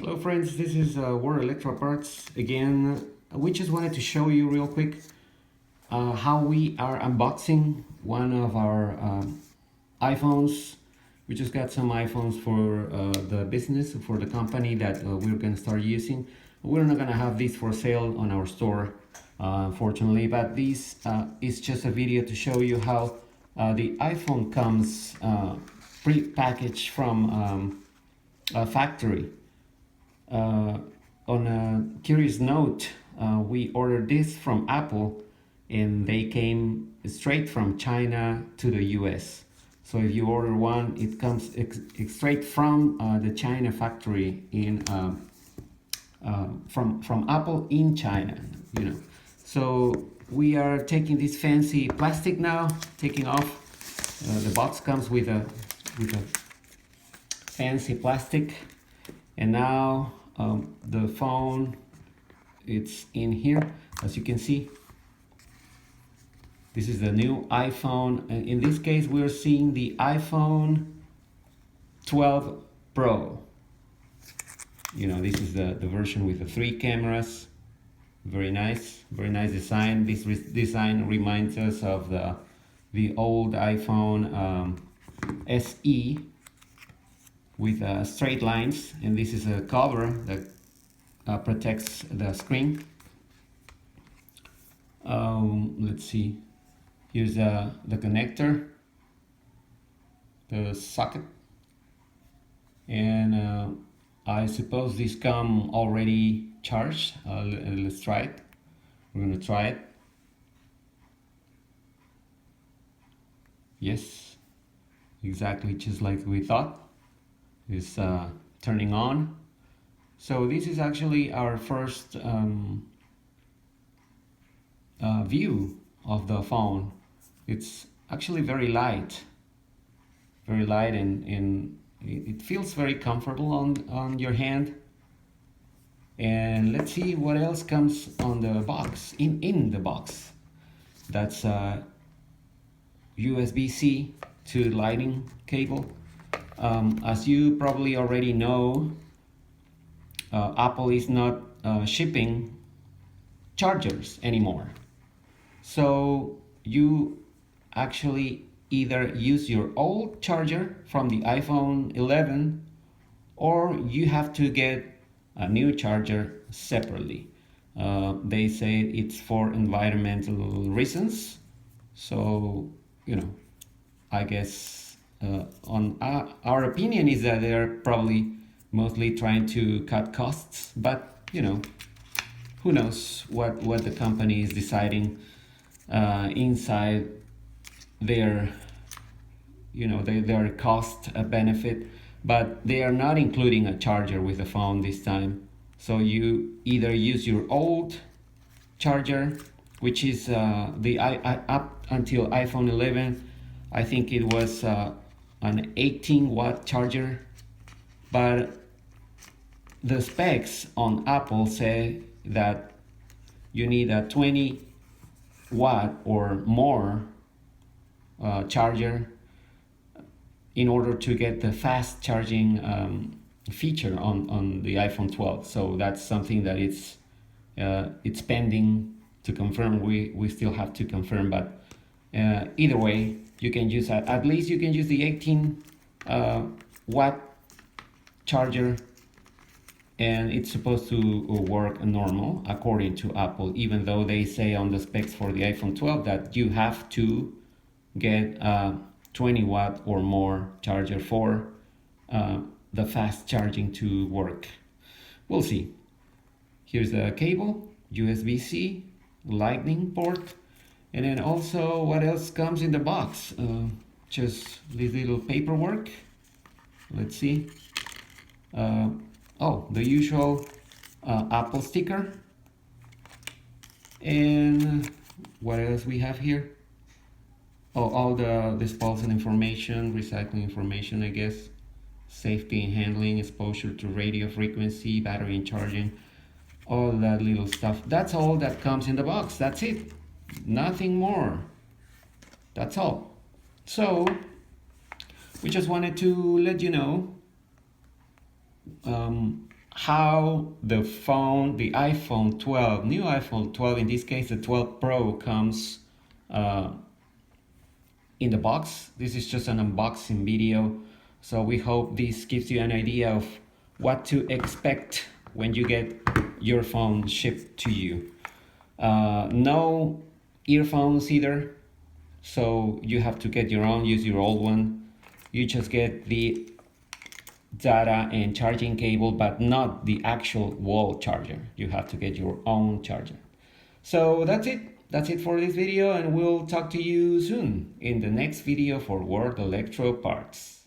Hello friends, this is War Electro Parts again. We just wanted to show you real quick how we are unboxing one of our iPhones. We just got some iPhones for the business, for the company that we're going to start using. We're not going to have this for sale on our store, unfortunately, but this is just a video to show you how the iPhone comes pre-packaged from a factory. On a curious note, we ordered this from Apple and they came straight from China to the US. So if you order one, it comes straight from the China factory in from Apple in China, you know. So we are taking this fancy plastic now, taking off. The box comes with a fancy plastic, and now the phone, it's in here, as you can see. This is the new iPhone, and in this case we're seeing the iPhone 12 Pro. You know, this is the version with the 3 cameras. Very nice design. This design reminds us of the old iPhone SE with straight lines, and this is a cover that protects the screen. Let's see, here's the connector, the socket, and I suppose these come already charged. Let's try it. We're gonna try it. Yes, exactly just like we thought. Is turning on. So this is actually our first view of the phone. It's actually very light, and it feels very comfortable on your hand. And let's see what else comes on the box, in the box. That's USB-C to Lightning cable. As you probably already know, Apple is not shipping chargers anymore. So you actually either use your old charger from the iPhone 11, or you have to get a new charger separately. They say it's for environmental reasons. So, you know, I guess on our opinion is that they're probably mostly trying to cut costs, but you know, who knows what the company is deciding inside their, you know, their cost benefit. But they are not including a charger with the phone this time. So you either use your old charger, which is up until iPhone 11, I think it was an 18-watt charger, but the specs on Apple say that you need a 20-watt or more charger in order to get the fast charging feature on the iPhone 12. So that's something that it's pending to confirm. We still have to confirm, but either way, you can use at least you can use the 18 watt charger, and it's supposed to work normal according to Apple, even though they say on the specs for the iPhone 12 that you have to get a 20 watt or more charger for the fast charging to work. We'll see. Here's the cable, USB-C, Lightning port. And then also, what else comes in the box? Just this little paperwork. Let's see. Oh, the usual Apple sticker. And what else we have here? Oh, all the disposal information, recycling information, I guess. Safety and handling, exposure to radio frequency, battery and charging. All that little stuff. That's all that comes in the box. That's it. Nothing more. That's all. So we just wanted to let you know how the phone, the iPhone 12, new iPhone 12, in this case the 12 Pro, comes uh, in the box. This is just an unboxing video, so we hope this gives you an idea of what to expect when you get your phone shipped to you. No earphones either, so you have to get your own, use your old one. You just get the data and charging cable, but not the actual wall charger. You have to get your own charger. So that's it. That's it for this video, and we'll talk to you soon in the next video for World Electro Parts.